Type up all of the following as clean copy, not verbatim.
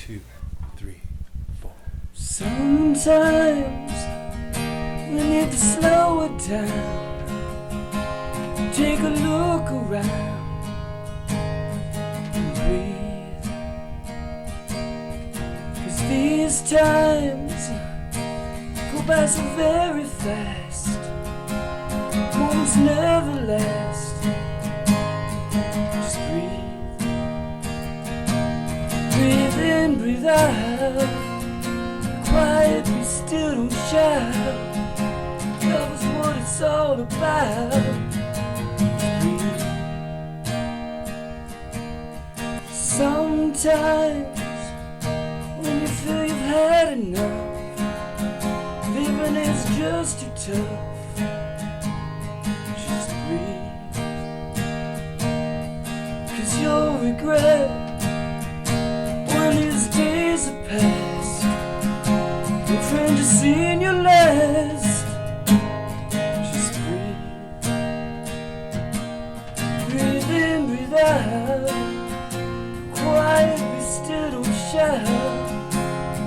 2, 3, 4. Sometimes we need to slow it down, take a look around and breathe. 'Cause these times go by so very fast, moments never last. Just breathe, breathe in, breathe out. Quiet, be still, don't shout. Love is what it's all about. Breathe. Sometimes when you feel you've had enough, living is just too tough. Just breathe. 'Cause you'll regret when these days are past. Friend, just seen your last. Just breathe, breathe in, breathe out. Quiet, be still, don't shout.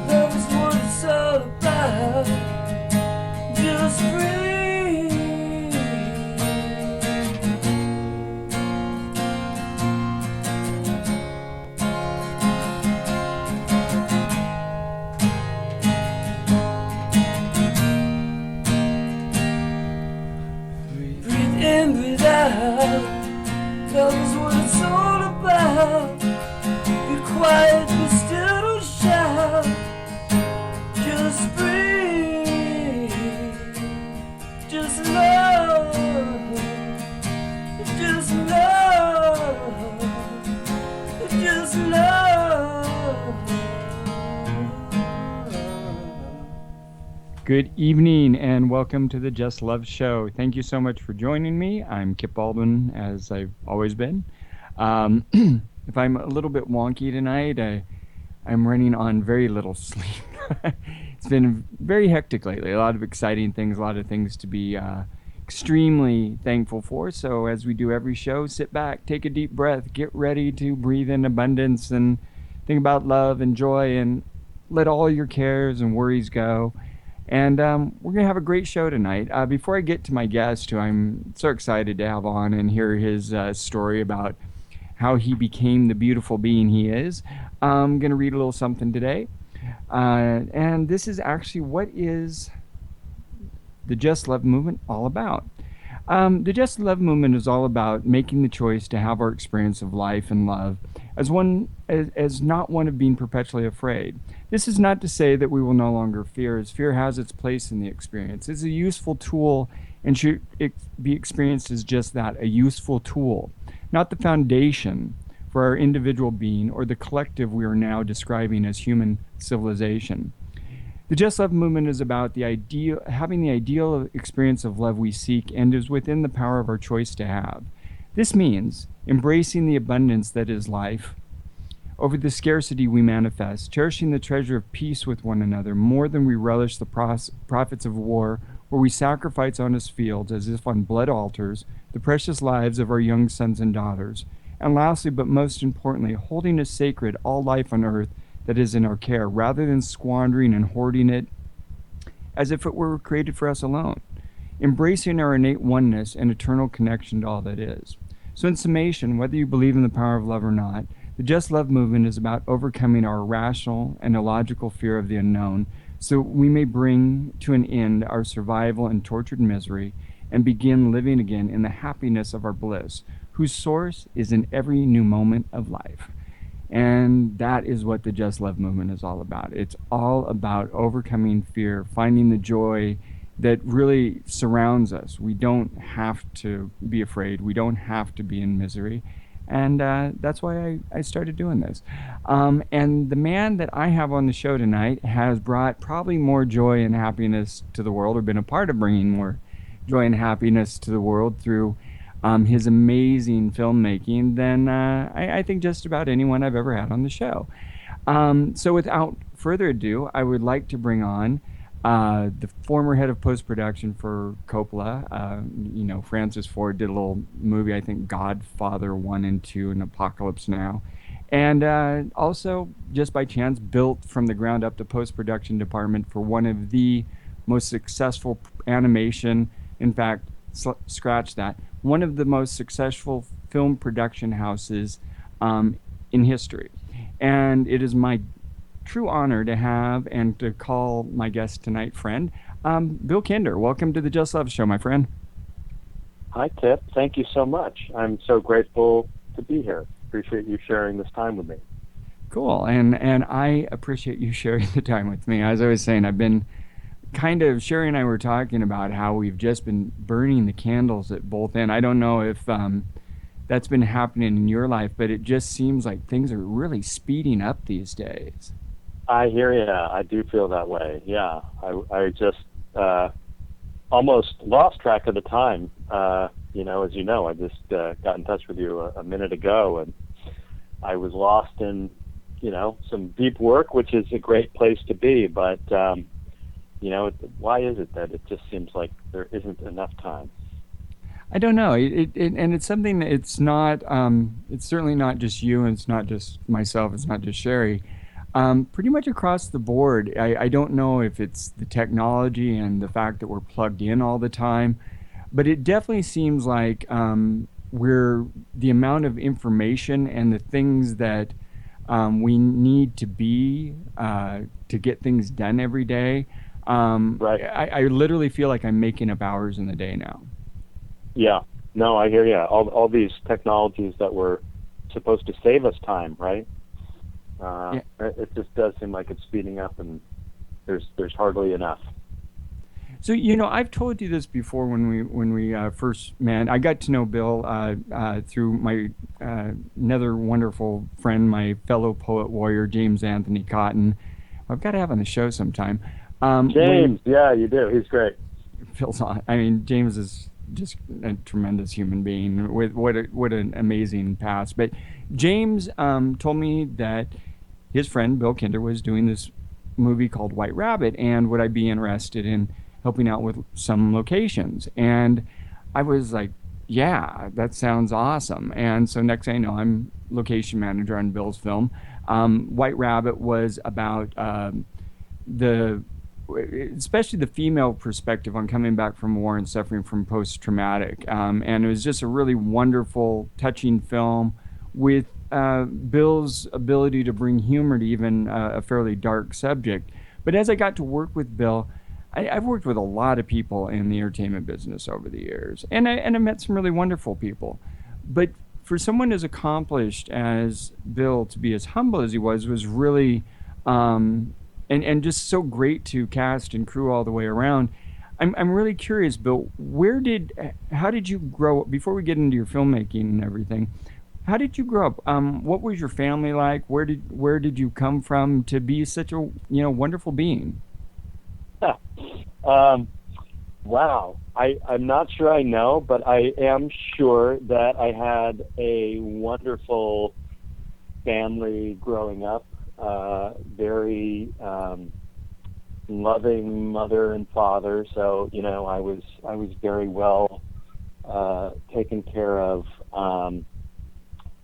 Love is what it's all about. Just breathe. Love is what it's all about. Be quiet, be still, don't shout. Just breathe. Just love. Just love. Just love. Good evening and welcome to the Just Love Show. Thank you so much for joining me. I'm Kip Baldwin, as I've always been. If I'm a little bit wonky tonight, I'm running on very little sleep. It's been very hectic lately. A lot of exciting things, a lot of things to be extremely thankful for. So as we do every show, sit back, take a deep breath, get ready to breathe in abundance and think about love and joy and let all your cares and worries go. And we're going to have a great show tonight. Before I get to my guest, who I'm so excited to have on and hear his story about how he became the beautiful being he is, I'm going to read a little something today. And this is actually what is the Just Love movement all about. The Just Love movement is all about making the choice to have our experience of life and love as not one of being perpetually afraid. This is not to say that we will no longer fear, as fear has its place in the experience. It's a useful tool and should be experienced as just that, a useful tool, not the foundation for our individual being or the collective we are now describing as human civilization. The Just Love movement is about having the ideal experience of love we seek and is within the power of our choice to have. This means embracing the abundance that is life over the scarcity we manifest, cherishing the treasure of peace with one another more than we relish the profits of war, where we sacrifice on his fields as if on blood altars the precious lives of our young sons and daughters. And lastly, but most importantly, holding as sacred all life on earth that is in our care, rather than squandering and hoarding it as if it were created for us alone, embracing our innate oneness and eternal connection to all that is. So in summation, whether you believe in the power of love or not, the Just Love movement is about overcoming our irrational and illogical fear of the unknown so we may bring to an end our survival and tortured misery and begin living again in the happiness of our bliss, whose source is in every new moment of life. And that is what the Just Love movement is all about. It's all about overcoming fear, finding the joy that really surrounds us. We don't have to be afraid. We don't have to be in misery. And that's why I started doing this. And the man that I have on the show tonight has brought probably more joy and happiness to the world, or been a part of bringing more joy and happiness to the world through his amazing filmmaking than I think just about anyone I've ever had on the show. So without further ado, I would like to bring on the former head of post-production for Coppola. Francis Ford did a little movie, I think Godfather 1 and 2 and Apocalypse Now. And also, just by chance, built from the ground up the post-production department for one of the most successful animation, in fact, scratch that, one of the most successful film production houses in history. And it is my true honor to have and to call my guest tonight friend, Bill Kinder. Welcome to the Just Love Show, my friend. Hi, Tip. Thank you so much. I'm so grateful to be here. Appreciate you sharing this time with me. Cool. And I appreciate you sharing the time with me. As I was saying, I've been kind of, Sherry and I were talking about how we've just been burning the candles at both ends. I don't know if that's been happening in your life, but it just seems like things are really speeding up these days. I hear you. I do feel that way. Yeah. I just almost lost track of the time. As you know, I just got in touch with you a minute ago, and I was lost in, some deep work, which is a great place to be. But, why is it that it just seems like there isn't enough time? I don't know. And it's something that it's not, it's certainly not just you, and it's not just myself, it's not just Sherry. Pretty much across the board, I don't know if it's the technology and the fact that we're plugged in all the time, but it definitely seems like the amount of information and the things that we need to be to get things done every day. Right. I literally feel like I'm making up hours in the day now. Yeah. No, I hear you. All these technologies that were supposed to save us time, right? Yeah. It just does seem like it's speeding up, and there's hardly enough. So I've told you this before when we first met. I got to know Bill through my another wonderful friend, my fellow poet warrior, James Anthony Cotton. I've got to have on the show sometime. James, yeah, you do. He's great. Phil's on. I mean, James is just a tremendous human being with what an amazing past. But James told me that his friend Bill Kinder was doing this movie called White Rabbit, and would I be interested in helping out with some locations? And I was like, yeah, that sounds awesome. And so next thing I know, I'm location manager on Bill's film. White Rabbit was about especially the female perspective on coming back from war and suffering from post-traumatic. And it was just a really wonderful, touching film with Bill's ability to bring humor to even a fairly dark subject. But as I got to work with Bill, I've worked with a lot of people in the entertainment business over the years, and I met some really wonderful people. But for someone as accomplished as Bill to be as humble as he was really, and just so great to cast and crew all the way around. I'm really curious, Bill, how did you grow up, before we get into your filmmaking and everything? How did you grow up? What was your family like? Where did you come from to be such a wonderful being? Wow. I'm not sure I know, but I am sure that I had a wonderful family growing up. Very loving mother and father. So I was very well taken care of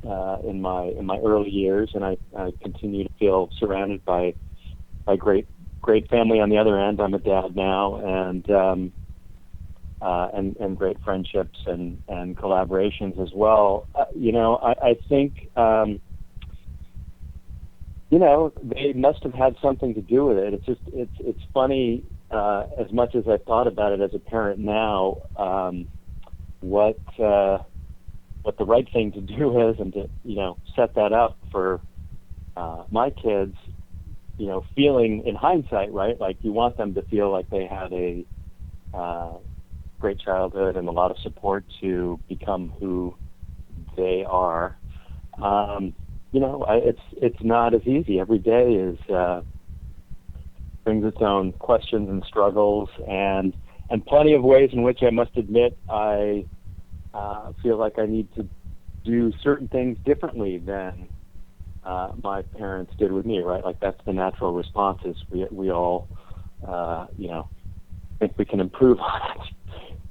in my early years, and I continue to feel surrounded by great family on the other end. I'm a dad now, and great friendships and collaborations as well. I think they must have had something to do with it. It's funny, as much as I've thought about it as a parent now, what the right thing to do is, and to set that up for my kids. Feeling in hindsight, right? Like you want them to feel like they had a great childhood and a lot of support to become who they are. It's not as easy. Every day brings its own questions and struggles, and plenty of ways in which I must admit I feel like I need to do certain things differently than my parents did with me, right? Like that's the natural response. Is we all think we can improve on it,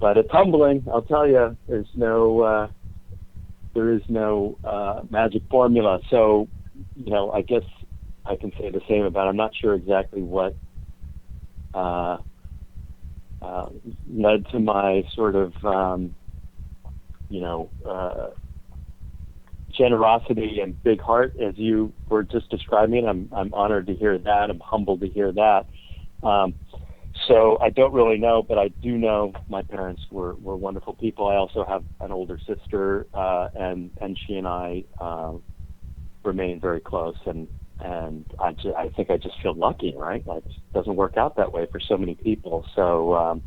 but it's humbling. I'll tell you, there is no magic formula. So I guess I can say the same about. I'm not sure exactly what led to my sort of generosity and big heart, as you were just describing. I'm honored to hear that. I'm humbled to hear that. So I don't really know, but I do know my parents were wonderful people. I also have an older sister, and she and I remain very close. And I think I just feel lucky, right? Like, it doesn't work out that way for so many people. So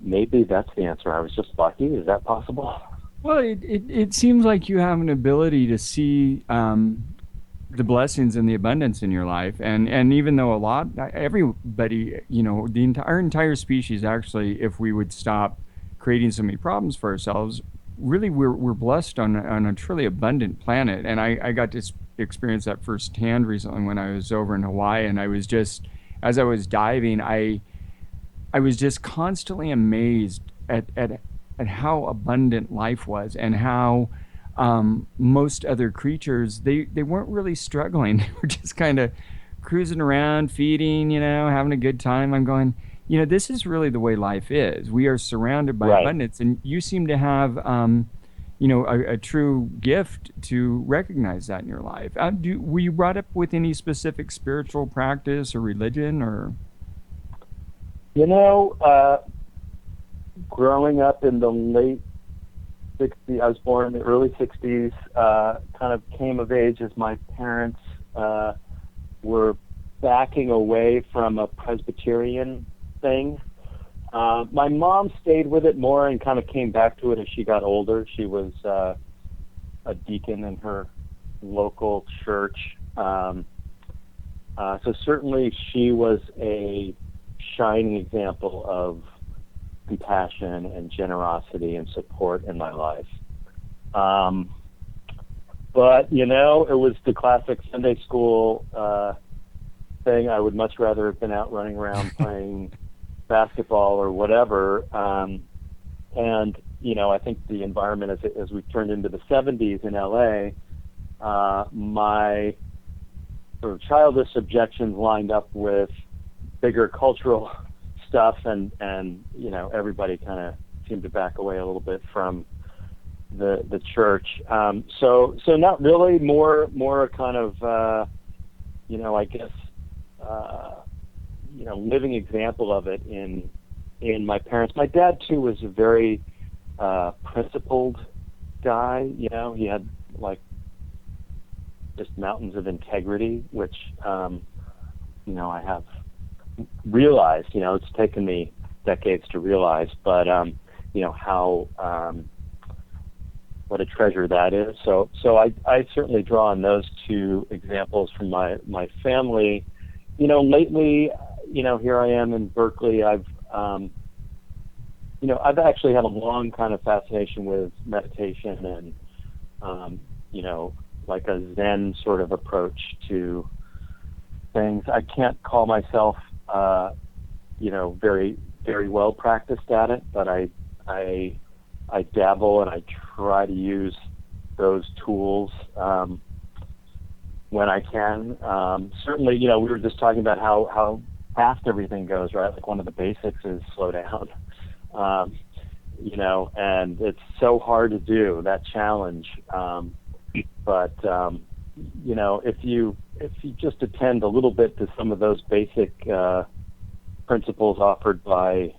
maybe that's the answer. I was just lucky. Is that possible? Well, it seems like you have an ability to see the blessings and the abundance in your life, and even though everybody, our entire species, actually, if we would stop creating so many problems for ourselves, really we're blessed on a truly abundant planet. And I got to experience that firsthand recently when I was over in Hawaii, and I was just, as I was diving, I was just constantly amazed at how abundant life was, and how most other creatures, they weren't really struggling. They were just kind of cruising around, feeding, having a good time. I'm going, this is really the way life is. We are surrounded by Right. abundance, and you seem to have, a true gift to recognize that in your life. Were you brought up with any specific spiritual practice or religion, or? Growing up in the late 60s, I was born in the early 60s, kind of came of age as my parents were backing away from a Presbyterian thing. My mom stayed with it more and kind of came back to it as she got older. She was a deacon in her local church. So certainly she was a shining example of compassion and generosity and support in my life. But, it was the classic Sunday school thing. I would much rather have been out running around playing basketball or whatever. And, I think the environment as we turned into the 70s in LA, my sort of childish objections lined up with bigger cultural stuff, and everybody kind of seemed to back away a little bit from the church. So not really, more kind of I guess living example of it in my parents. My dad too was a very principled guy. He had like just mountains of integrity, which I have realized, it's taken me decades to realize, but how what a treasure that is. So I certainly draw on those two examples from my family. Lately, here I am in Berkeley. I've actually had a long kind of fascination with meditation and like a Zen sort of approach to things. I can't call myself very, very well practiced at it, but I dabble and I try to use those tools when I can. Certainly, we were just talking about how fast everything goes, right? Like, one of the basics is slow down. And it's so hard to do, that challenge. But if you just attend a little bit to some of those basic principles offered by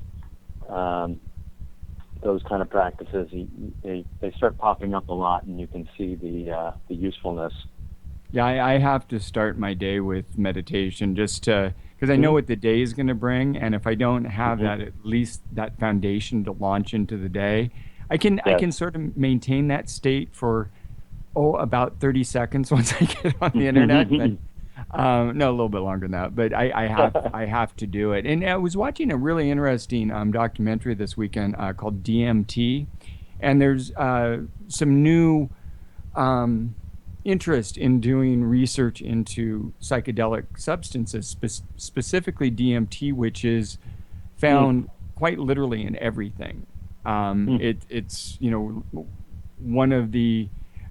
those kind of practices, they start popping up a lot, and you can see the usefulness. Yeah, I have to start my day with meditation, just to, because I know what the day is going to bring, and if I don't have that, at least that foundation to launch into the day, I can sort of maintain that state for about 30 seconds once I get on the internet. But, no, a little bit longer than that, but I have to do it. And I was watching a really interesting documentary this weekend called DMT, and there's some new interest in doing research into psychedelic substances, specifically DMT, which is found quite literally in everything. It's one of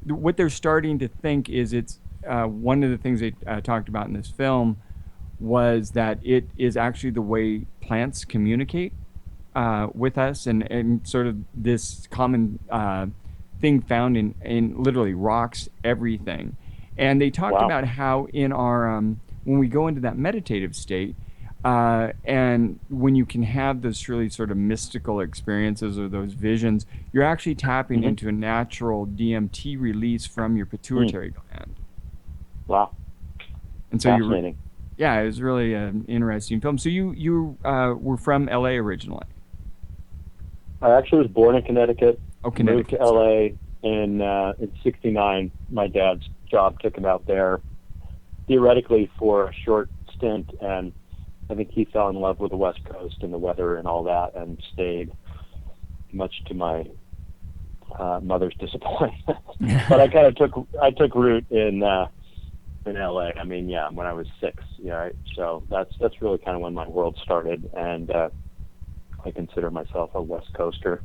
what they're starting to think is it's one of the things they talked about in this film was that it is actually the way plants communicate with us, and sort of this common thing found in literally rocks, everything. And they talked Wow. about how in our when we go into that meditative state, and when you can have those really sort of mystical experiences or those visions, you're actually tapping into a natural DMT release from your pituitary gland. Wow. And so Fascinating. yeah, it was really an interesting film. So you were from LA originally. I actually was born in Connecticut. Oh, Moved Connecticut. to LA in '69. My dad's job took him out there, theoretically for a short stint, and I think he fell in love with the West Coast and the weather and all that, and stayed, much to my mother's disappointment. But I kind of took root in LA. I mean, yeah, when I was 6. Yeah, so that's really kind of when my world started, and I consider myself a West Coaster.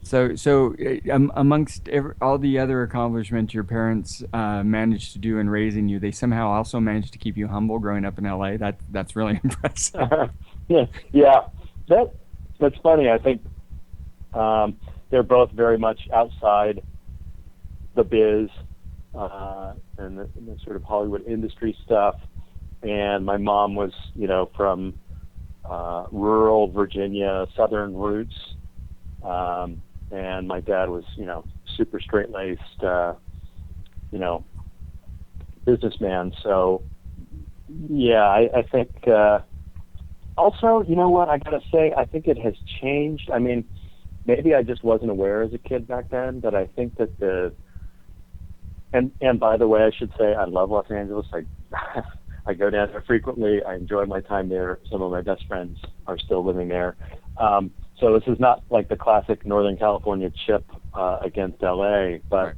So amongst all the other accomplishments your parents managed to do in raising you, they somehow also managed to keep you humble growing up in LA. That's really impressive. Yeah, that's funny. I think they're both very much outside the biz and the sort of Hollywood industry stuff. And my mom was, from rural Virginia, Southern roots. And my dad was, super straight-laced, businessman. So, yeah, I think, also, you know what, I gotta say, I think it has changed. I mean, maybe I just wasn't aware as a kid back then, but I think that and by the way, I should say, I love Los Angeles. I go down there frequently. I enjoy my time there. Some of my best friends are still living there. So this is not like the classic Northern California chip against LA, but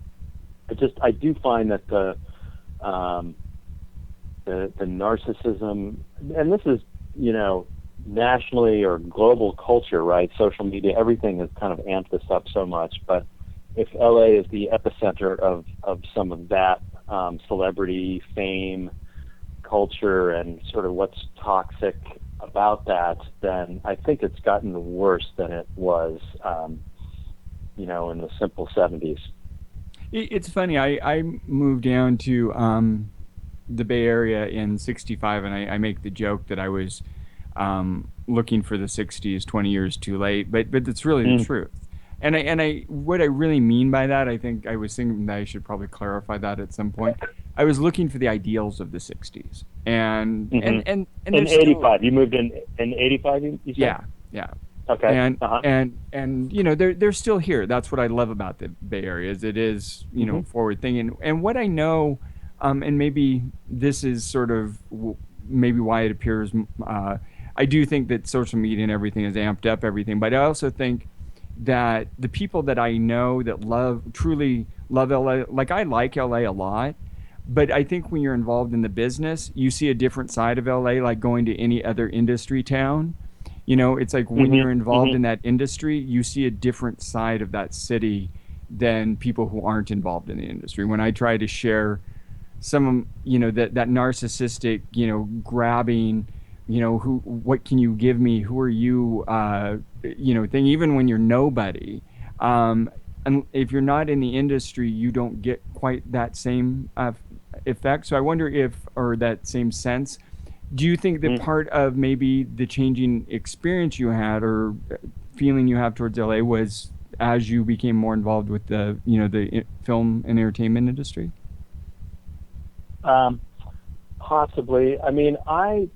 Right. I do find that the narcissism, and this is, nationally or global culture, right? Social media, everything has kind of amped this up so much. But if LA is the epicenter of some of that celebrity fame culture and sort of what's toxic about that, then I think it's gotten worse than it was, in the simple 70s. It's funny. I moved down to the Bay Area in '65, and I make the joke that I was looking for the '60s 20 years too late, but it's really the truth. And I what I really mean by that, I think I was thinking that I should probably clarify that at some point. I was looking for the ideals of the '60s, and in there's '85, you moved in '85. You said? Yeah. Okay. And they're still here. That's what I love about the Bay Area, is it is forward thinking. And what I know, and maybe this is sort of maybe why it appears. I do think that social media and everything has amped up everything, but I also think that the people that I know that truly love LA, like I like LA a lot, but I think when you're involved in the business, you see a different side of LA, like going to any other industry town. It's like when you're involved in that industry, you see a different side of that city than people who aren't involved in the industry. When I try to share some, that narcissistic, grabbing, what can you give me? Who are you, thing, even when you're nobody. And if you're not in the industry, you don't get quite that same effect. So I wonder or that same sense. Do you think that part of maybe the changing experience you had or feeling you have towards LA was as you became more involved with the film and entertainment industry? Possibly. I mean, I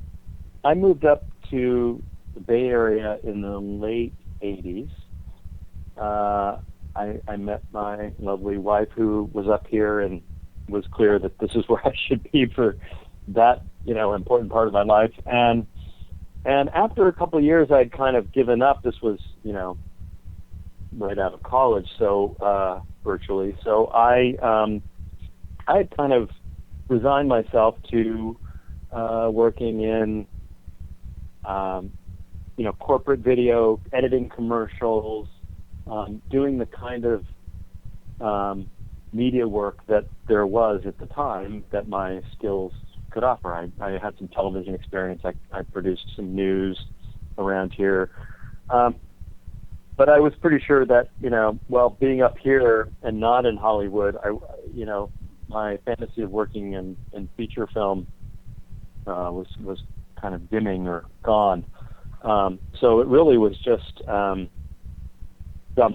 moved up to the Bay Area in the late '80s. I met my lovely wife, who was up here, and was clear that this is where I should be for that important part of my life. And after a couple of years, I'd kind of given up. This was right out of college, so virtually. So I had kind of resigned myself to working in corporate video, editing commercials, doing the kind of media work that there was at the time that my skills could offer. I had some television experience. I produced some news around here. But I was pretty sure that, being up here and not in Hollywood, my fantasy of working in feature film was kind of dimming or gone. So it really was just dumb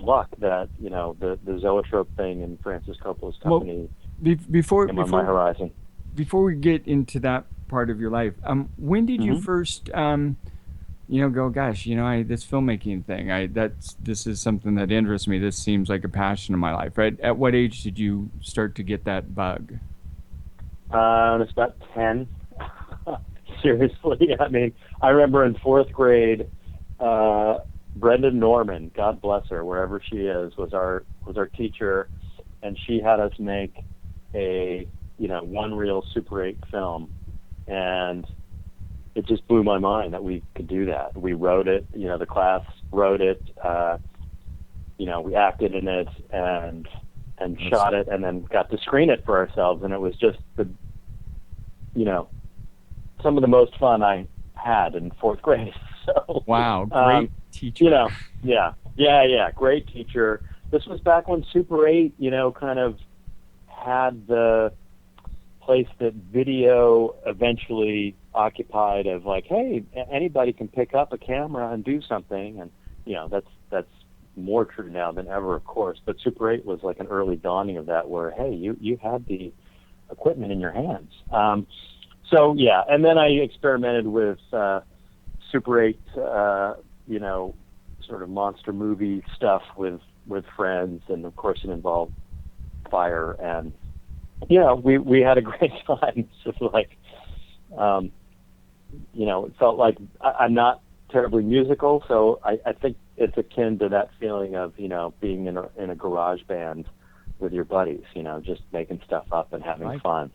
luck that, the Zoetrope thing and Francis Coppola's company before came on my horizon. Before we get into that part of your life, when did you first, go, gosh, this filmmaking thing, this is something that interests me. This seems like a passion in my life, right? At what age did you start to get that bug? I was about 10. Seriously, I mean, I remember in fourth grade, Brenda Norman, God bless her, wherever she is, was our teacher, and she had us make a one reel Super 8 film, and it just blew my mind that we could do that. We wrote it, the class wrote it, we acted in it and shot it, and then got to screen it for ourselves, and it was just some of the most fun I had in fourth grade. So wow, great teacher. Great teacher. This was back when Super 8, kind of had the place that video eventually occupied of like, hey, anybody can pick up a camera and do something, and that's more true now than ever, of course. But Super 8 was like an early dawning of that, where hey, you had the equipment in your hands. So yeah, and then I experimented with Super 8, sort of monster movie stuff with friends, and of course it involved fire, and we had a great time. It's just like, it felt like I'm not terribly musical, so I think it's akin to that feeling of being in a garage band with your buddies, just making stuff up and having fun.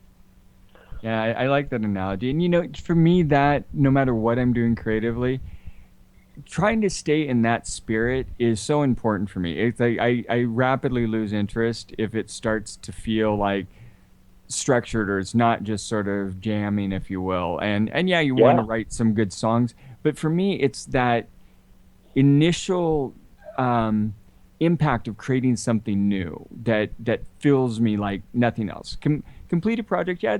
Yeah, I like that analogy. And, for me, that no matter what I'm doing creatively, trying to stay in that spirit is so important for me. It's like I rapidly lose interest if it starts to feel like structured, or it's not just sort of jamming, if you will. And yeah, you want to write some good songs. But for me, it's that initial impact of creating something new that fills me like nothing else. Complete a project, yeah,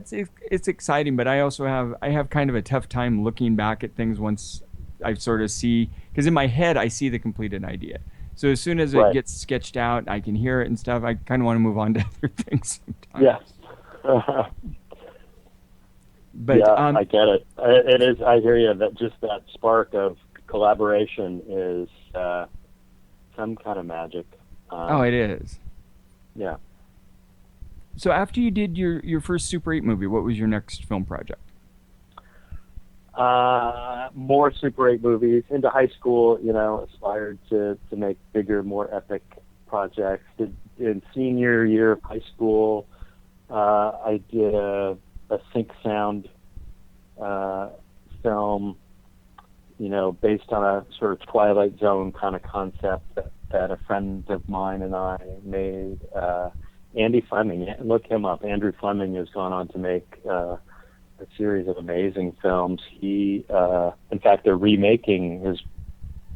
it's exciting, but I also have kind of a tough time looking back at things once I sort of see, because in my head I see the completed idea. So as soon as it gets sketched out, I can hear it and stuff, I kind of want to move on to other things sometimes. Yeah. But I get it. It is. I hear you. That just that spark of collaboration is some kind of magic. It is. Yeah. So after you did your first Super 8 movie, what was your next film project? More Super 8 movies. Into high school, aspired to make bigger, more epic projects. In senior year of high school, I did a sync sound film, based on a sort of Twilight Zone kind of concept that a friend of mine and I made. Andy Fleming, look him up. Andrew Fleming has gone on to make a series of amazing films. He, in fact, they're remaking his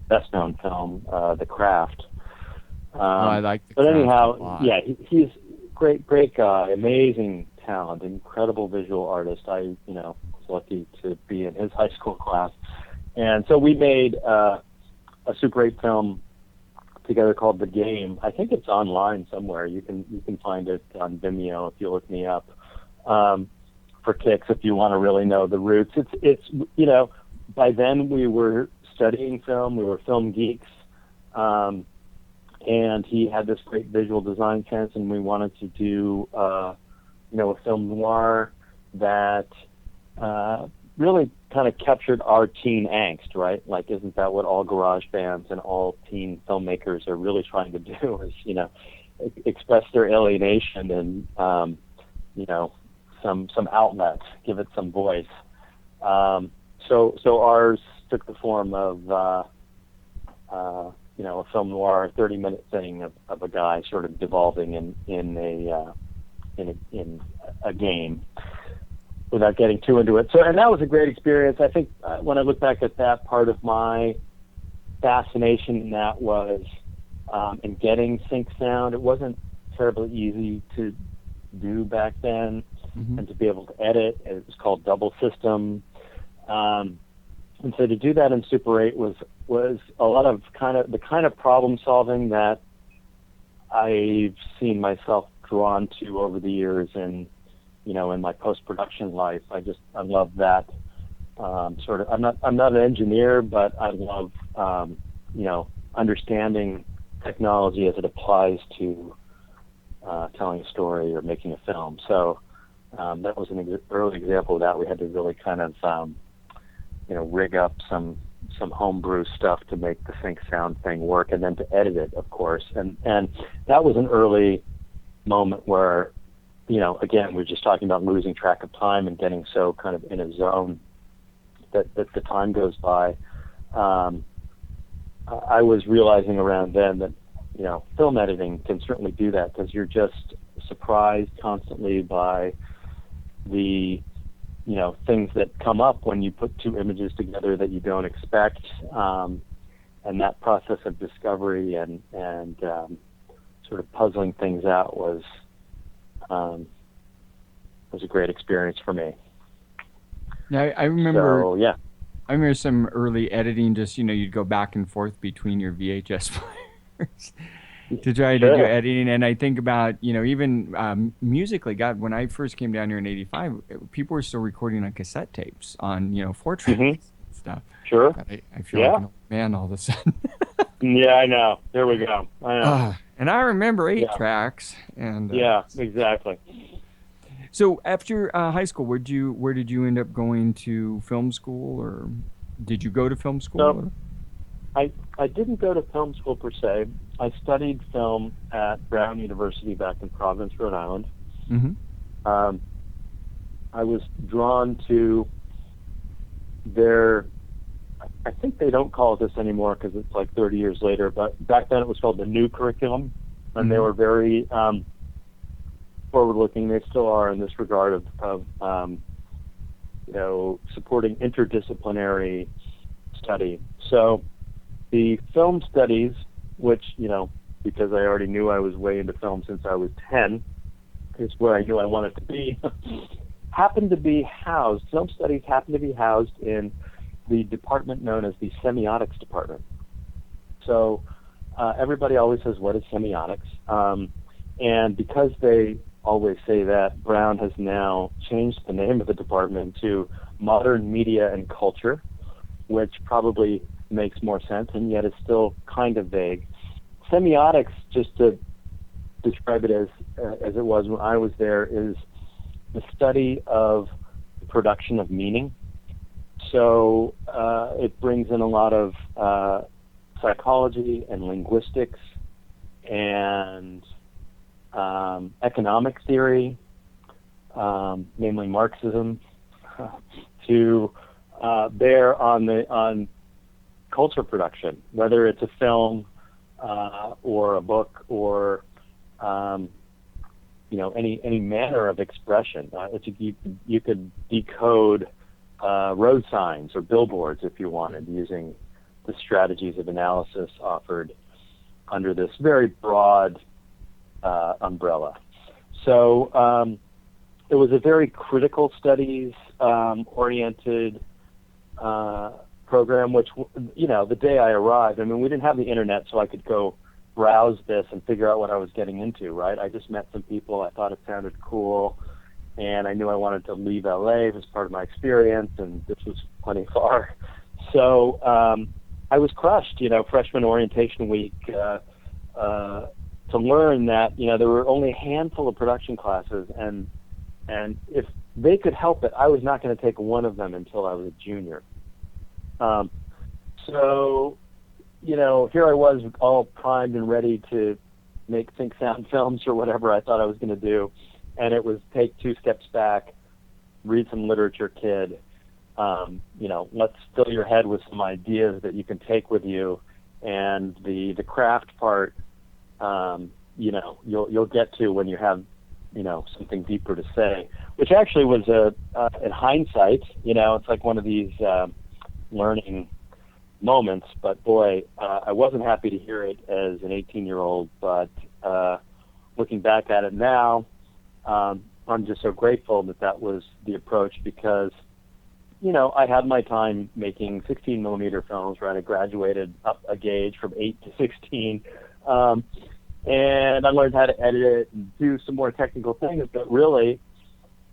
best-known film, The Craft. I like The Craft. But anyhow, a lot. Yeah, he's great guy, amazing talent, incredible visual artist. I, was lucky to be in his high school class, and so we made a Super 8 film together called The Game. I think it's online somewhere. You can find it on Vimeo if you look me up. For kicks, if you want to really know the roots. It's by then we were studying film. We were film geeks. And he had this great visual design sense, and we wanted to do a film noir that really kind of captured our teen angst, right? Like, isn't that what all garage bands and all teen filmmakers are really trying to do? Is express their alienation and some outlet, give it some voice. So ours took the form of a film noir 30-minute thing of a guy sort of devolving in a game without getting too into it. So, and that was a great experience. I think when I look back at that, part of my fascination in that was in getting sync sound. It wasn't terribly easy to do back then, and to be able to edit. It was called double system. And so to do that in Super 8 was a lot of the kind of problem solving that I've seen myself drawn to over the years, and in my post-production life. I love that sort of. I'm not an engineer, but I love understanding technology as it applies to telling a story or making a film. So that was an early example of that. We had to really kind of rig up some homebrew stuff to make the sync sound thing work, and then to edit it, of course. And that was an early moment where, again, we're just talking about losing track of time and getting so kind of in a zone that the time goes by. I was realizing around then that, film editing can certainly do that, because you're just surprised constantly by the things that come up when you put two images together that you don't expect, and that process of discovery and sort of puzzling things out was a great experience for me. Yeah, I remember. So, yeah. I remember some early editing. Just you'd go back and forth between your VHS players to try to do editing. And I think about even musically. God, when I first came down here in '85, people were still recording on cassette tapes on 4-tracks and stuff. Sure. God, I feel like an old man all of a sudden. Yeah, I know. There we go. I know. And I remember 8 tracks. And yeah, exactly. So after high school, where did you end up going to film school, or did you go to film school? No, I didn't go to film school per se. I studied film at Brown University back in Providence, Rhode Island. Mm-hmm. I was drawn to their, I think they don't call it this anymore because it's like 30 years later, but back then it was called the new curriculum, and they were very forward-looking. They still are in this regard of supporting interdisciplinary study. So the film studies, which, because I already knew I was way into film since I was 10, is where I knew I wanted to be, film studies happened to be housed in the department known as the semiotics department. So everybody always says, what is semiotics? And because they always say that, Brown has now changed the name of the department to Modern Media and Culture, which probably makes more sense, and yet it's still kind of vague. Semiotics, just to describe it as it was when I was there, is the study of the production of meaning. So it brings in a lot of psychology and linguistics and economic theory, namely Marxism, to bear on culture production, whether it's a film or a book or any manner of expression. You could decode road signs or billboards if you wanted, using the strategies of analysis offered under this very broad umbrella. So it was a very critical studies oriented program, which, the day I arrived, we didn't have the internet, so I could go browse this and figure out what I was getting into, right? I just met some people, I thought it sounded cool, and I knew I wanted to leave LA as part of my experience, and this was plenty far. So I was crushed, freshman orientation week, to learn that, there were only a handful of production classes, and if they could help it, I was not going to take one of them until I was a junior. So, here I was all primed and ready to make sync sound films or whatever I thought I was going to do, and it was take 2 steps back, read some literature, kid. Let's fill your head with some ideas that you can take with you and the craft part, you'll get to when you have, something deeper to say, which actually was in hindsight, it's like one of these learning moments. But boy, I wasn't happy to hear it as an 18-year-old. But looking back at it now, I'm just so grateful that was the approach, because I had my time making 16 millimeter films, right? I graduated up a gauge from 8 to 16. And I learned how to edit it and do some more technical things. But really,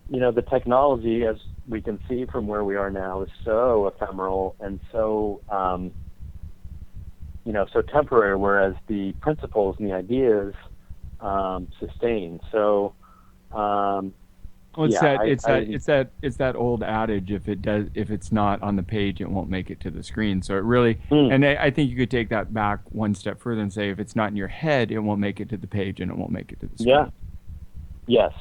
the technology, as we can see from where we are now, is so ephemeral and so, so temporary, whereas the principles and the ideas sustain. So, well, it's that old adage: if it's not on the page, it won't make it to the screen. So it really, and I think you could take that back one step further and say, if it's not in your head, it won't make it to the page, and it won't make it to the screen. Yeah. Yes.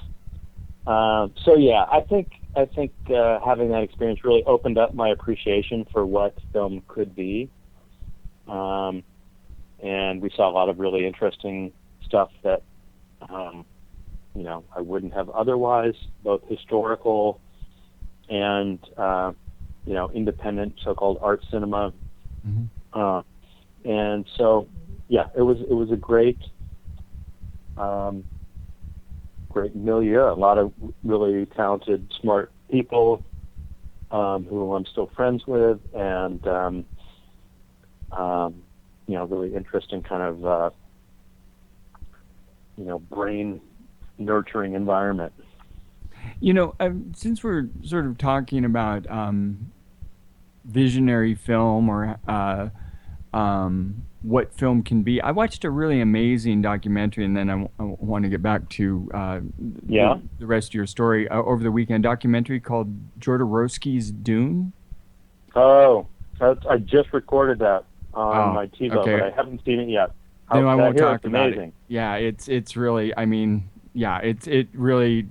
So yeah, I think having that experience really opened up my appreciation for what film could be, and we saw a lot of really interesting stuff that. I wouldn't have otherwise, both historical and, independent so-called art cinema. Mm-hmm. And so, yeah, it was a great milieu, a lot of really talented, smart people who I'm still friends with, and, really interesting kind of, brain nurturing environment. Since we're sort of talking about visionary film or what film can be, I watched a really amazing documentary, and then I want to get back to the rest of your story over the weekend. Documentary called Jodorowsky's Dune. Oh, I just recorded that on my TiVo, okay. But I haven't seen it yet. No, I won't talk about it. Yeah, it's really, it really,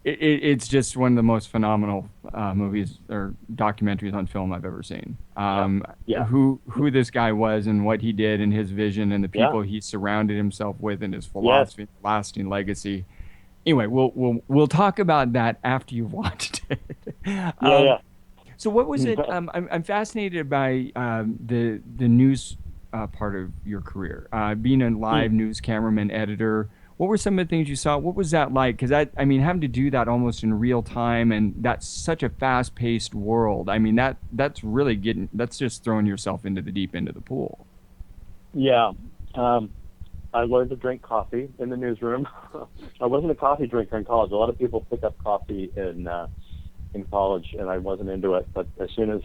it's just one of the most phenomenal movies or documentaries on film I've ever seen. Who this guy was and what he did and his vision and the people he surrounded himself with and his philosophy, lasting legacy. Anyway, we'll talk about that after you've watched it. So what was it? I'm fascinated by the news part of your career, being a live news cameraman, editor. What were some of the things you saw? What was that like? Because having to do that almost in real time, and that's such a fast-paced world. That's really that's just throwing yourself into the deep end of the pool. Yeah, I learned to drink coffee in the newsroom. I wasn't a coffee drinker in college. A lot of people pick up coffee in college, and I wasn't into it. But as soon as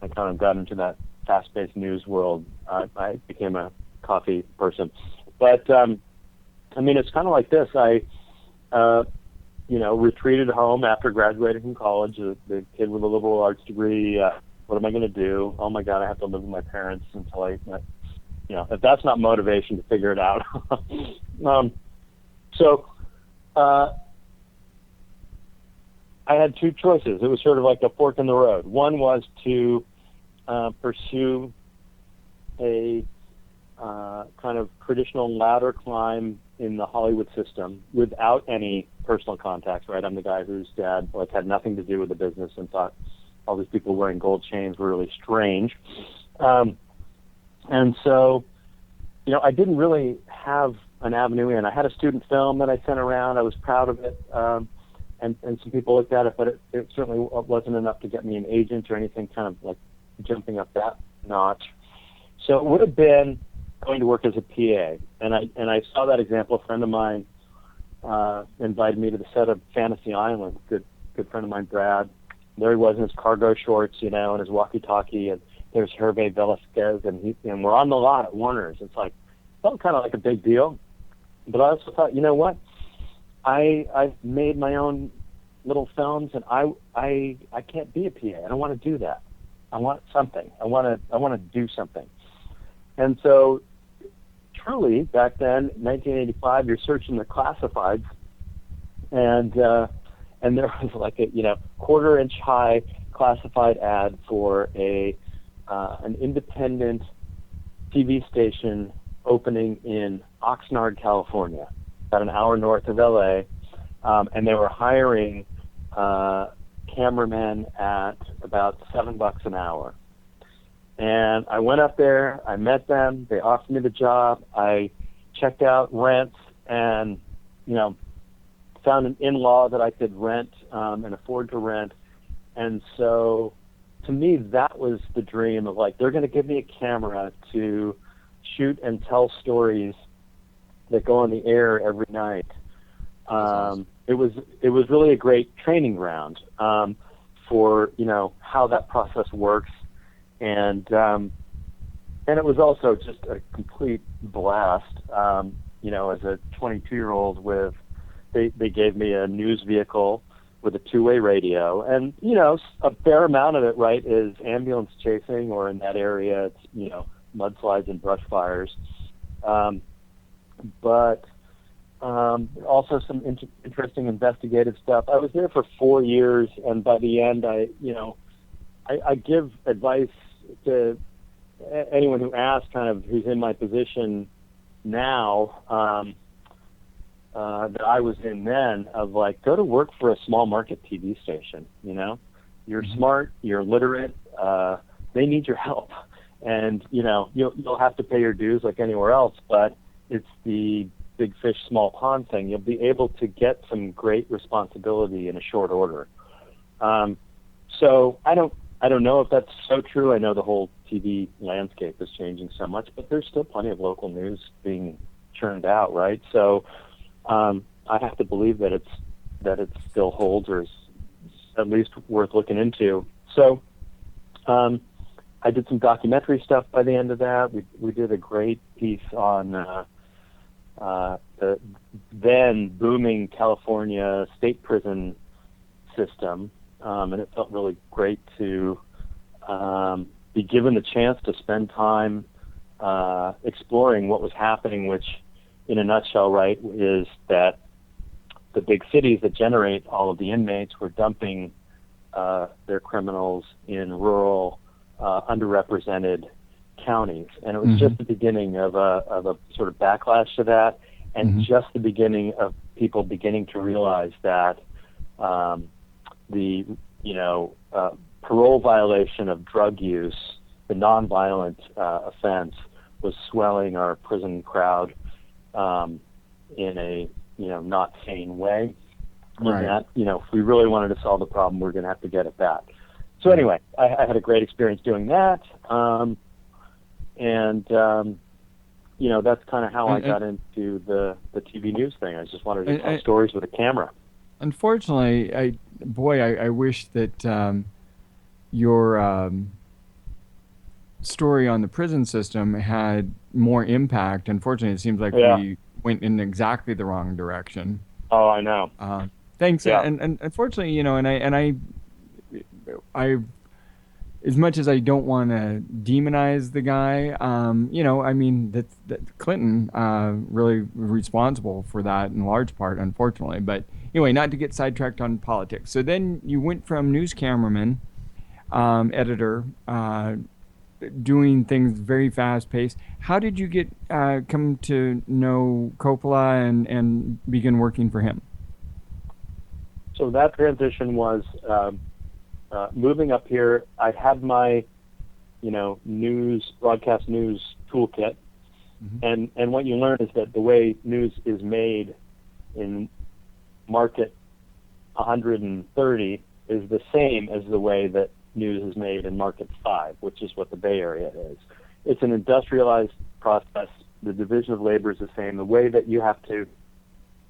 I kind of got into that fast-paced news world, I became a coffee person. But it's kind of like this. I, retreated home after graduating from college, the kid with a liberal arts degree. What am I going to do? Oh my God, I have to live with my parents until if that's not motivation to figure it out. I had two choices. It was sort of like a fork in the road. One was to pursue a kind of traditional ladder climb in the Hollywood system without any personal contacts, right? I'm the guy whose dad had nothing to do with the business and thought all these people wearing gold chains were really strange. And so, I didn't really have an avenue in. I had a student film that I sent around. I was proud of it. And some people looked at it, but it certainly wasn't enough to get me an agent or anything kind of like jumping up that notch. So it would have been going to work as a PA. And I saw that example. A friend of mine invited me to the set of Fantasy Island. Good friend of mine, Brad. There he was in his cargo shorts, and his walkie-talkie, and there's Hervé Velasquez, and we're on the lot at Warner's. It's like, felt kind of like a big deal. But I also thought, you know what? I've made my own little films, and I can't be a PA. I don't want to do that. I want something. I want to do something. And so, truly, back then, 1985, you're searching the classifieds, and there was like a quarter-inch high classified ad for a an independent TV station opening in Oxnard, California, about an hour north of LA, and they were hiring cameramen at about $7 an hour. And I went up there, I met them, they offered me the job, I checked out rents and, found an in-law that I could rent and afford to rent. And so to me, that was the dream of like, they're going to give me a camera to shoot and tell stories that go on the air every night. Awesome. It was really a great training ground for how that process works, and it was also just a complete blast. As a 22-year-old they gave me a news vehicle with a two-way radio, and a fair amount of it, right, is ambulance chasing, or in that area it's mudslides and brush fires, but also some interesting investigative stuff. I was there for 4 years, and by the end, I give advice to anyone who asks, kind of who's in my position now, that I was in then, of like, go to work for a small market TV station. You're smart, you're literate, they need your help, and you'll have to pay your dues like anywhere else, but it's the big fish, small pond thing. You'll be able to get some great responsibility in a short order. So I don't know if that's so true. I know the whole TV landscape is changing so much, but there's still plenty of local news being churned out, right? So I have to believe that it still holds, or is at least worth looking into. So I did some documentary stuff by the end of that. We did a great piece on the then booming California state prison system, and it felt really great to be given the chance to spend time exploring what was happening, which in a nutshell, right, is that the big cities that generate all of the inmates were dumping their criminals in rural, underrepresented counties, and it was just the beginning of a sort of backlash to that, and just the beginning of people beginning to realize that the parole violation of drug use, the nonviolent offense, was swelling our prison crowd in a not sane way. Right. And that if we really wanted to solve the problem, we're going to have to get at that. So anyway, I had a great experience doing that, and that's kind of how I got into the TV news thing. I just wanted to tell stories with a camera. Unfortunately, I wish that your story on the prison system had more impact. Unfortunately, it seems like we went in exactly the wrong direction. Oh, I know. Thanks. Yeah. And unfortunately, I, as much as I don't want to demonize the guy, that Clinton really responsible for that in large part, unfortunately. But anyway, not to get sidetracked on politics. So then you went from news cameraman, editor, doing things very fast paced. How did you get come to know Coppola and begin working for him? So that transition was moving up here. I had my, broadcast news toolkit, and what you learn is that the way news is made in market 130 is the same as the way that news is made in market 5, which is what the Bay Area is. It's an industrialized process. The division of labor is the same. The way that you have to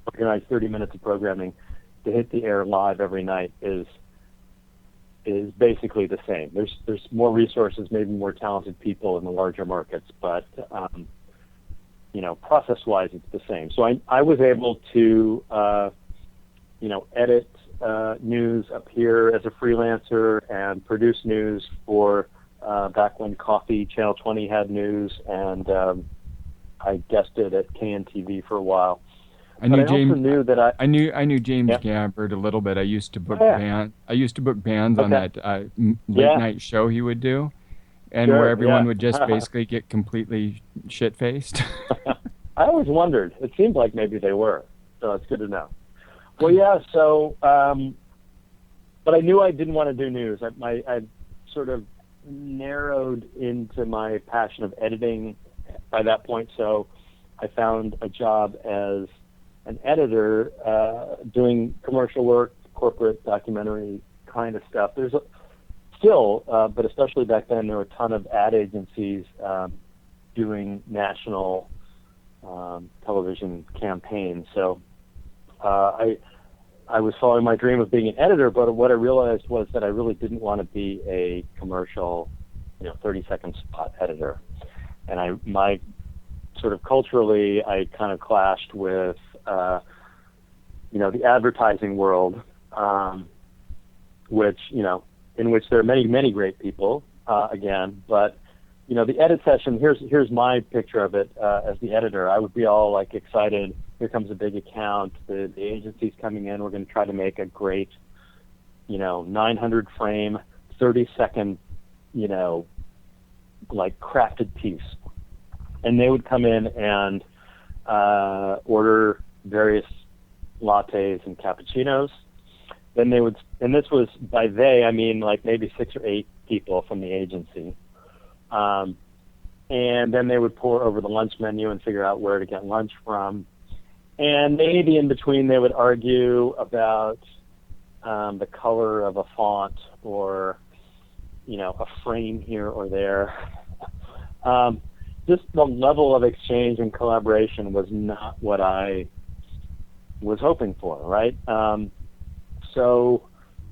organize 30 minutes of programming to hit the air live every night is basically the same. There's more resources, maybe more talented people in the larger markets, but process-wise, it's the same. So I was able to edit news up here as a freelancer and produce news for back when Coffee Channel 20 had news, and I guested at KNTV for a while. I knew James. Also knew that I knew James Gabbard a little bit. I used to book bands on that late night show he would do, And Sure, where everyone yeah. would just basically get completely shit-faced? I always wondered. It seemed like maybe they were, so it's good to know. Well, yeah. So, but I knew I didn't want to do news. I sort of narrowed into my passion of editing by that point. So, I found a job as an editor, doing commercial work, corporate documentary kind of stuff. There's still, but especially back then, there were a ton of ad agencies doing national television campaigns. So I was following my dream of being an editor, but what I realized was that I really didn't want to be a commercial, 30-second spot editor. And my sort of culturally, I kind of clashed with, the advertising world, which, in which there are many, many great people, again, but the edit session, here's my picture of it as the editor. I would be all like excited. Here comes a big account. The agency's coming in. We're going to try to make a great, 900 frame, 30-second, like crafted piece. And they would come in and order various lattes and cappuccinos. Then they would, and this was by they, I mean like maybe 6 or 8 people from the agency. And then they would pour over the lunch menu and figure out where to get lunch from. And maybe in between they would argue about the color of a font or, a frame here or there. Just the level of exchange and collaboration was not what I was hoping for, right? So,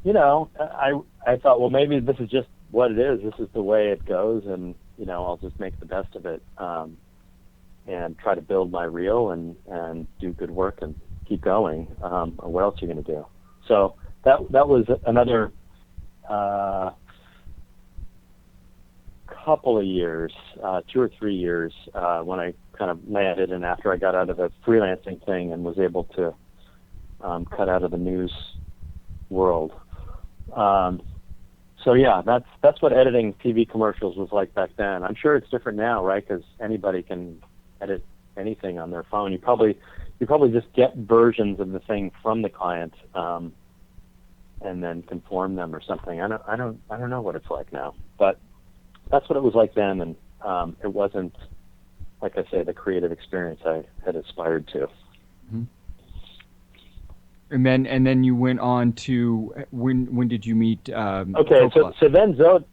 I thought, well, maybe this is just what it is. This is the way it goes, and I'll just make the best of it, and try to build my reel and do good work and keep going. What else are you going to do? So that was another couple of years, 2 or 3 years, when I kind of landed, and after I got out of the freelancing thing and was able to cut out of the news world. So yeah, that's what editing TV commercials was like back then. I'm sure it's different now, right? Because anybody can edit anything on their phone. You probably just get versions of the thing from the client, and then conform them or something. I don't know what it's like now, but that's what it was like then, and it wasn't, like I say, the creative experience I had aspired to. Mm-hmm. And then you went on to when did you meet? Okay, Coppola? so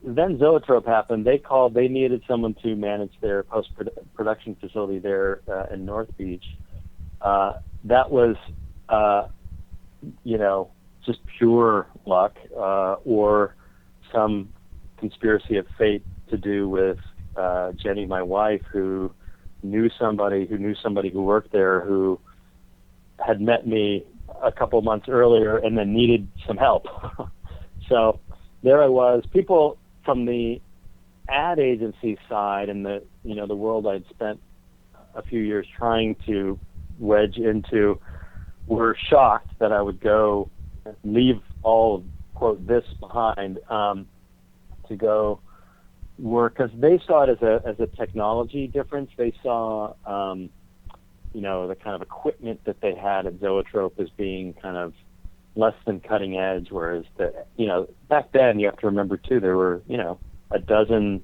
then Zoetrope happened. They needed someone to manage their post production facility there in North Beach. That was just pure luck, or some conspiracy of fate to do with Jenny, my wife, who knew somebody who worked there, who had met me a couple months earlier and then needed some help. So there I was. People from the ad agency side and the world I'd spent a few years trying to wedge into were shocked that I would go leave all, quote, this behind, to go work, because they saw it as a technology difference. They saw the kind of equipment that they had at Zoetrope as being kind of less than cutting edge, whereas back then, you have to remember too, there were a dozen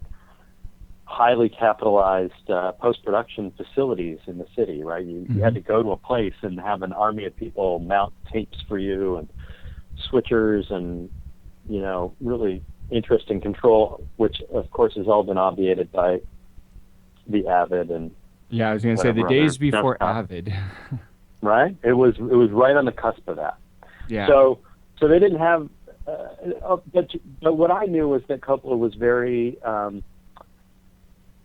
highly capitalized post-production facilities in the city, right? You had to go to a place and have an army of people mount tapes for you and switchers and really interesting control, which of course has all been obviated by the Avid and I was going to say the days before Avid. Right? It was right on the cusp of that. Yeah. So they didn't have, but what I knew was that Coppola was very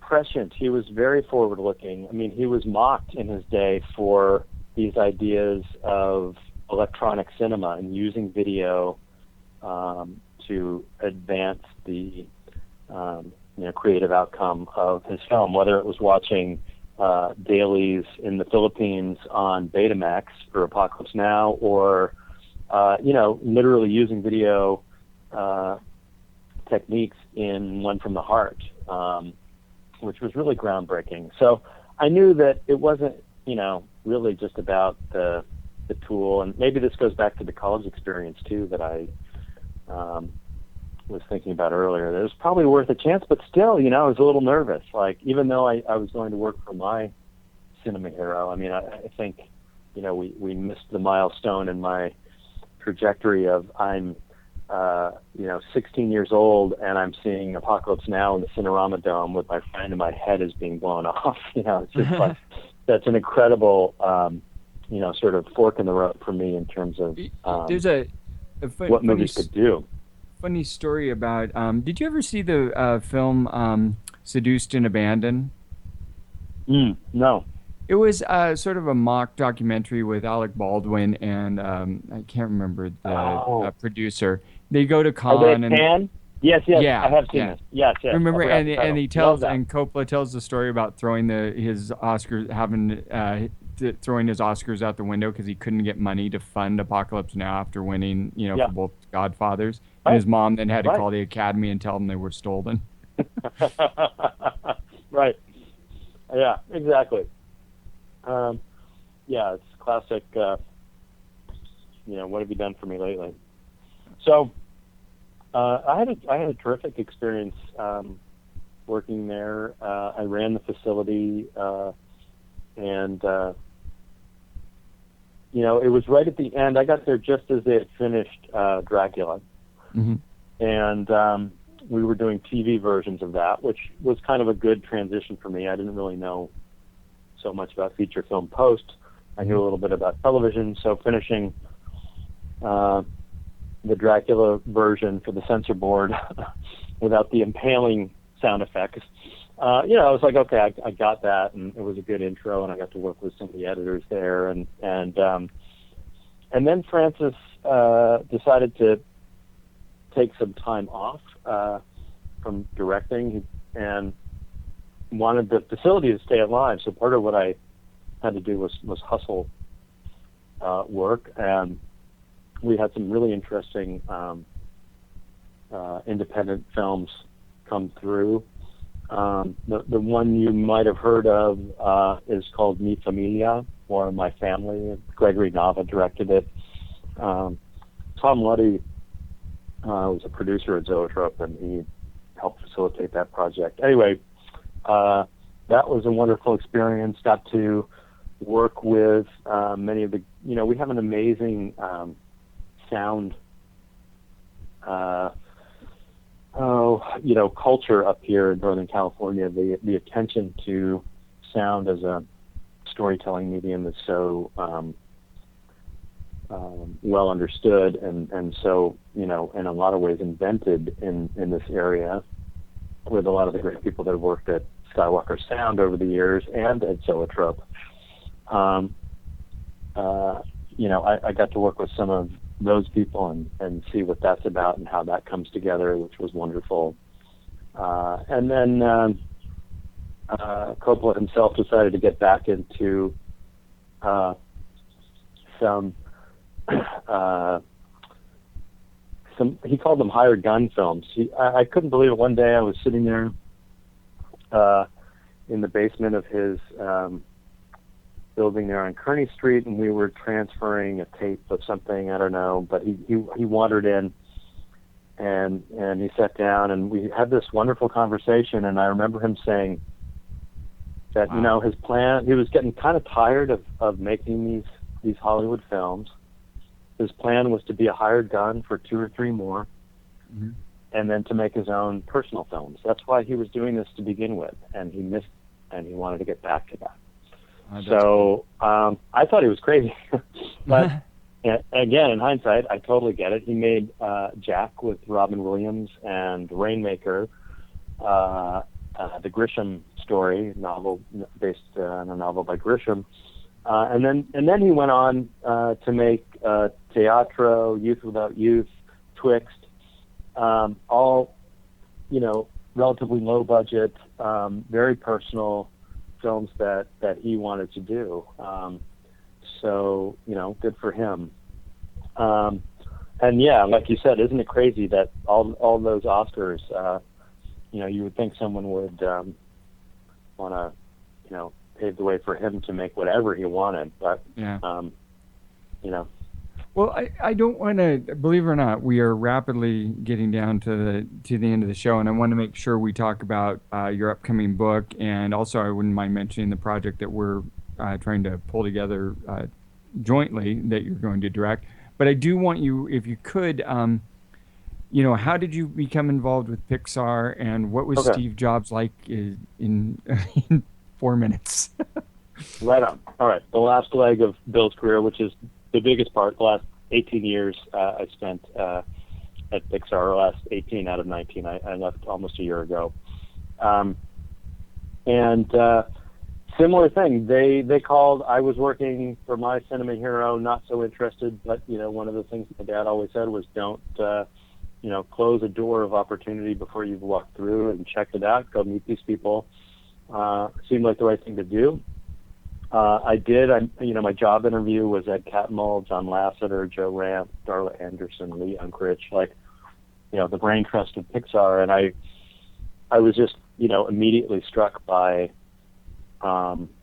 prescient. He was very forward-looking. I mean, he was mocked in his day for these ideas of electronic cinema and using video to advance the creative outcome of his film, whether it was watching dailies in the Philippines on Betamax for Apocalypse Now, or literally using video techniques in One from the Heart, which was really groundbreaking. So I knew that it wasn't, really just about the tool, and maybe this goes back to the college experience too that I was thinking about earlier. That it was probably worth a chance, but still, I was a little nervous. Like, even though I was going to work for my cinema hero, I mean, I think, we missed the milestone in my trajectory of I'm 16 years old and I'm seeing Apocalypse Now in the Cinerama Dome with my friend and my head is being blown off. It's just like, that's an incredible, sort of fork in the road for me in terms of there's what movies could do. Funny story about, did you ever see the film Seduced and Abandoned? No. It was sort of a mock documentary with Alec Baldwin and I can't remember the producer. They go to Cannes. Are they at Cannes? Yes, yeah, I have seen this. Yes. Remember, and he tells, and Coppola tells the story about throwing his Oscars, throwing his Oscars out the window because he couldn't get money to fund Apocalypse Now after winning, for both Godfathers. Right. And his mom then had to call the Academy and tell them they were stolen. Right. Yeah, exactly. It's classic, what have you done for me lately? So, I had a terrific experience, working there. I ran the facility, and, it was right at the end. I got there just as they had finished, Dracula. Mm-hmm. And, we were doing TV versions of that, which was kind of a good transition for me. I didn't really know so much about feature film post. I knew a little bit about television, so finishing the Dracula version for the censor board without the impaling sound effects, I was like, okay, I got that, and it was a good intro, and I got to work with some of the editors there, and then Francis decided to take some time off from directing, and wanted the facility to stay alive. So part of what I had to do was hustle work, and we had some really interesting independent films come through. The one you might have heard of is called Mi Familia, or My Family. Gregory Nava directed it. Tom Luddy was a producer at Zoetrope, and he helped facilitate that project. Anyway, that was a wonderful experience. Got to work with many of the, we have an amazing sound, culture up here in Northern California. The attention to sound as a storytelling medium is so well understood, and so, in a lot of ways invented in this area, with a lot of the great people that have worked at Skywalker Sound over the years and at Zoetrope. I got to work with some of those people and see what that's about and how that comes together, which was wonderful. And then Coppola himself decided to get back into some he called them hired gun films. I couldn't believe it. One day I was sitting there in the basement of his building there on Kearney Street, and we were transferring a tape of something, I don't know, but he wandered in, and he sat down, and we had this wonderful conversation, and I remember him saying that, his plan, he was getting kind of tired of making these Hollywood films. His plan was to be a hired gun for 2 or 3 more, mm-hmm. and then to make his own personal films. That's why he was doing this to begin with, and he missed, and he wanted to get back to that. So I thought he was crazy, but again, in hindsight, I totally get it. He made Jack with Robin Williams and Rainmaker, the Grisham story novel based on a novel by Grisham, and then he went on to make Teatro, Youth Without Youth, Twixt, all relatively low budget, very personal films that he wanted to do. So good for him. And yeah, like you said, isn't it crazy that all those Oscars you would think someone would want to, pave the way for him to make whatever he wanted. But, Yeah. you know, Well, I don't want to, believe it or not, we are rapidly getting down to the end of the show, and I want to make sure we talk about your upcoming book, and also I wouldn't mind mentioning the project that we're trying to pull together jointly that you're going to direct. But I do want you, if you could, how did you become involved with Pixar, and what was Okay. Steve Jobs like in 4 minutes? Right on. All right. The last leg of Bill's career, which is the biggest part, the last 18 years I spent at Pixar, or last 18 out of 19. I left almost a year ago. And similar thing. They called. I was working for my cinema hero, not so interested, but, one of the things my dad always said was don't, close a door of opportunity before you've walked through, and check it out. Go meet these people. Seemed like the right thing to do. I did. My job interview was at Catmull, John Lasseter, Joe Ranft, Darla Anderson, Lee Unkrich, the brain trust of Pixar, and I was just, immediately struck by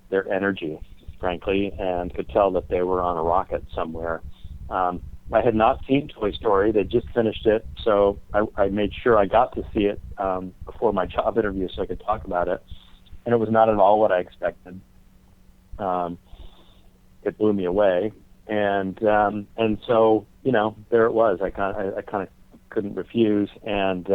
their energy, frankly, and could tell that they were on a rocket somewhere. I had not seen Toy Story. They just finished it, so I made sure I got to see it before my job interview so I could talk about it, and it was not at all what I expected. It blew me away, and so there it was. I kind of couldn't refuse, and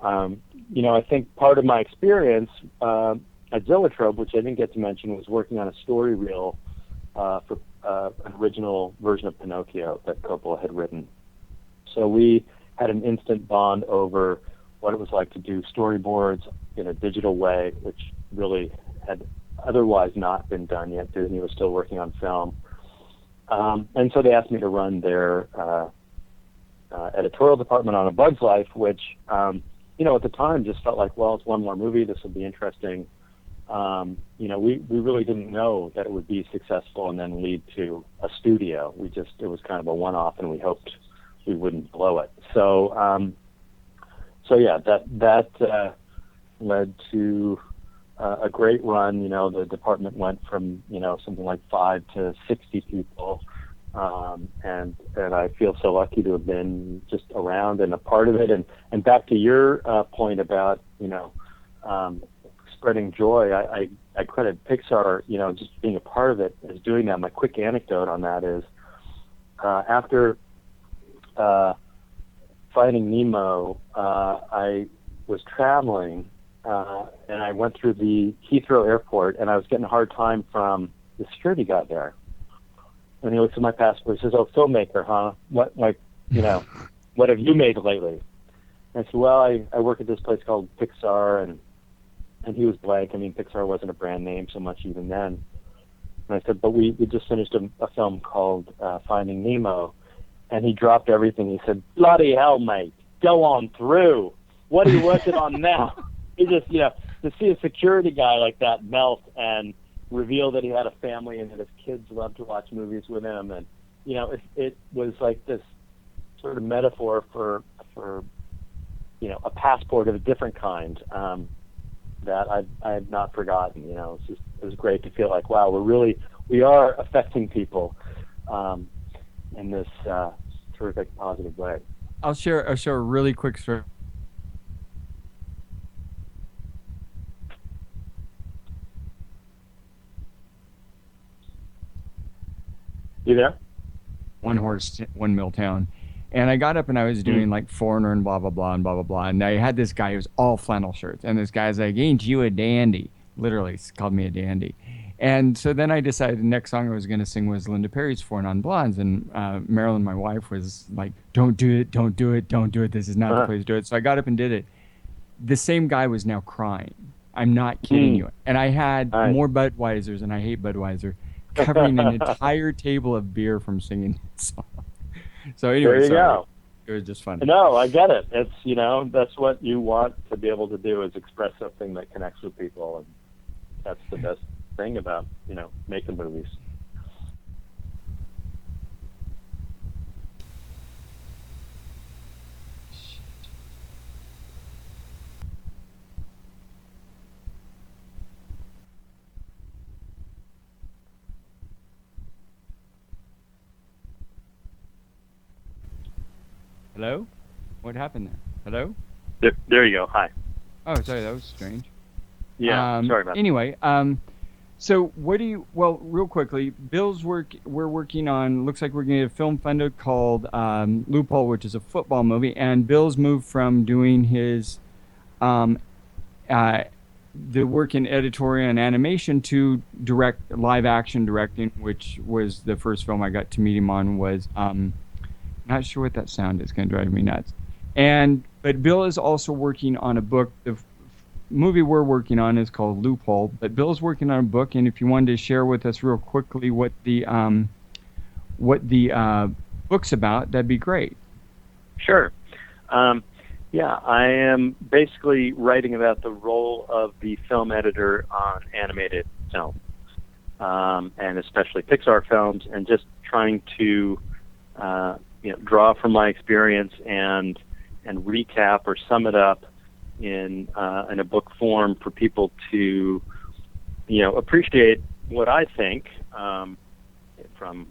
I think part of my experience at Zoetrope, which I didn't get to mention, was working on a story reel for an original version of Pinocchio that Coppola had written. So we had an instant bond over what it was like to do storyboards in a digital way, which really had otherwise not been done yet. Disney was still working on film. And so they asked me to run their editorial department on A Bug's Life, which, at the time just felt like, well, it's one more movie. This will be interesting. We really didn't know that it would be successful and then lead to a studio. It was kind of a one-off, and we hoped we wouldn't blow it. So yeah, that led to a great run. The department went from something like 5 to 60 people, and I feel so lucky to have been just around and a part of it. And back to your point about spreading joy, I credit Pixar, just being a part of it, as doing that. My quick anecdote on that is after Finding Nemo, I was traveling. And I went through the Heathrow airport, and I was getting a hard time from the security guy there. And he looks at my passport. He says, "Oh, filmmaker, huh? What have you made lately?" And I said, "Well, I work at this place called Pixar," and he was blank. I mean, Pixar wasn't a brand name so much even then. And I said, "But we just finished a film called Finding Nemo," and he dropped everything. He said, "Bloody hell, mate, go on through. What are you working on now?" He just, to see a security guy like that melt and reveal that he had a family and that his kids loved to watch movies with him, and it was like this sort of metaphor for a passport of a different kind that I had not forgotten. It was great to feel like, wow, we are affecting people in this terrific, positive way. I'll share a really quick story. You there? One horse, one mill town. And I got up and I was doing like Foreigner and blah, blah, blah, and blah, blah, blah. And I had this guy who was all flannel shirts. And this guy's like, "Ain't you a dandy?" Literally called me a dandy. And so then I decided the next song I was going to sing was Linda Perry's Four Non-Blondes. And Marilyn, my wife, was like, "Don't do it, don't do it, don't do it. This is not the place to do it." So I got up and did it. The same guy was now crying. I'm not kidding you. And I had more Budweisers, and I hate Budweiser, covering an entire table of beer from singing that song. So anyway, there you go. It was just fun. No, I get it. It's that's what you want to be able to do, is express something that connects with people, and that's the best thing about making movies. Hello? What happened there? Hello? There you go. Hi. Oh, sorry, that was strange. Yeah, sorry about that. Anyway, so what do you, well, real quickly, Bill's work, we're working on, looks like we're going to get a film funder called Loophole, which is a football movie, and Bill's moved from doing his, the work in editorial and animation to direct live action directing, which was the first film I got to meet him on. Was not sure what that sound is, going to drive me nuts. But Bill is also working on a book. The movie we're working on is called Loophole, but Bill's working on a book, and if you wanted to share with us real quickly what the book's about, that'd be great. Sure. Yeah, I am basically writing about the role of the film editor on animated film, and especially Pixar films, and just trying to draw from my experience and recap or sum it up in a book form for people to appreciate what I think, from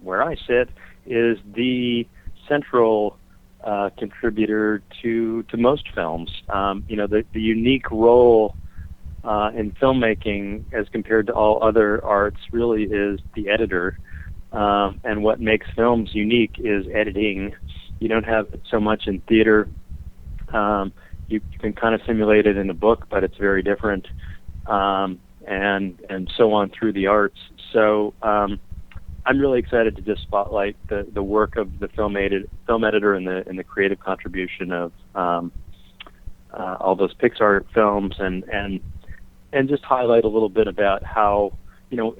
where I sit, is the central contributor to most films. The unique role in filmmaking as compared to all other arts really is the editor, and what makes films unique is editing. You don't have it so much in theater. You can kind of simulate it in a book, but it's very different, and so on through the arts. So I'm really excited to just spotlight the work of the film editor and the creative contribution of all those Pixar films, and just highlight a little bit about how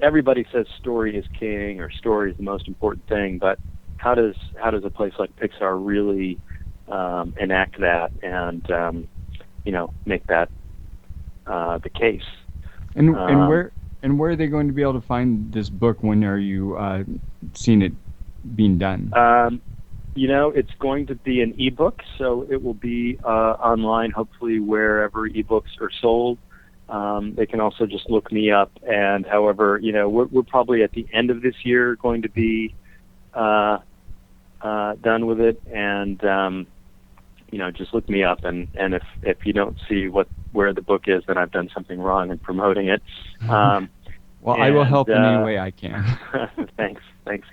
everybody says story is king or story is the most important thing, but how does a place like Pixar really enact that and make that the case? And where are they going to be able to find this book? When are you seeing it being done? It's going to be an ebook, so it will be online, hopefully wherever ebooks are sold. They can also just look me up, and however, we're probably at the end of this year going to be done with it, and just look me up, and if you don't see where the book is, then I've done something wrong in promoting it. I will help in any way I can. Thanks,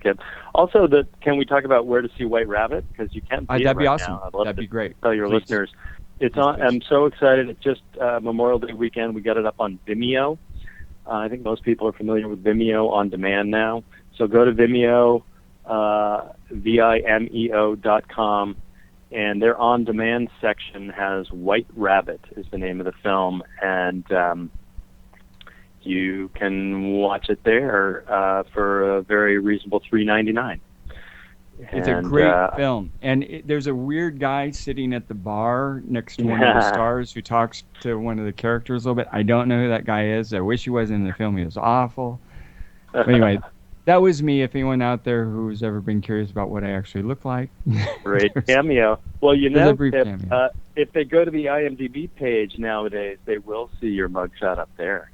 Kip. Also, can we talk about where to see White Rabbit? Because you can't see it that'd be right awesome. now. I'd love that'd to be great. Tell your listeners. It's on. I'm so excited. It's just Memorial Day weekend. We got it up on Vimeo. I think most people are familiar with Vimeo on demand now. So go to Vimeo, Vimeo.com, and their on-demand section has White Rabbit is the name of the film, and you can watch it there for a very reasonable $3.99. It's a great film, and there's a weird guy sitting at the bar next to one of the stars who talks to one of the characters a little bit. I don't know who that guy is. I wish he wasn't in the film. He was awful. But anyway, that was me. If anyone out there who's ever been curious about what I actually look like. Great cameo. Well, cameo. If they go to the IMDb page nowadays, they will see your mugshot up there.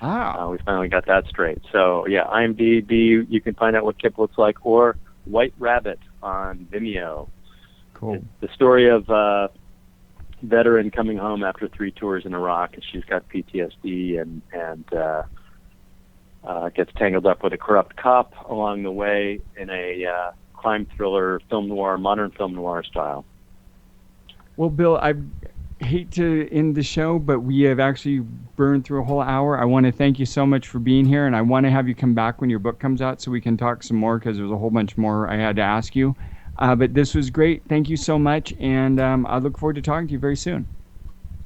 Ah. We finally got that straight. So, yeah, IMDb, you can find out what Kip looks like, or White Rabbit on Vimeo. Cool. It's the story of a veteran coming home after 3 tours in Iraq, and she's got PTSD and gets tangled up with a corrupt cop along the way in a crime thriller, film noir, modern film noir style. Well, Bill, I hate to end the show, but we have actually burned through a whole hour. I want to thank you so much for being here, and I want to have you come back when your book comes out so we can talk some more, because there's a whole bunch more I had to ask you. But this was great. Thank you so much, and I look forward to talking to you very soon.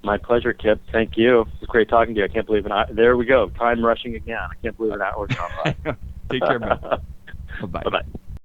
My pleasure, Kip. Thank you. It was great talking to you. I can't believe there we go. Time rushing again. I can't believe an hour's gone by. Take care, man. Bye-bye. Bye-bye.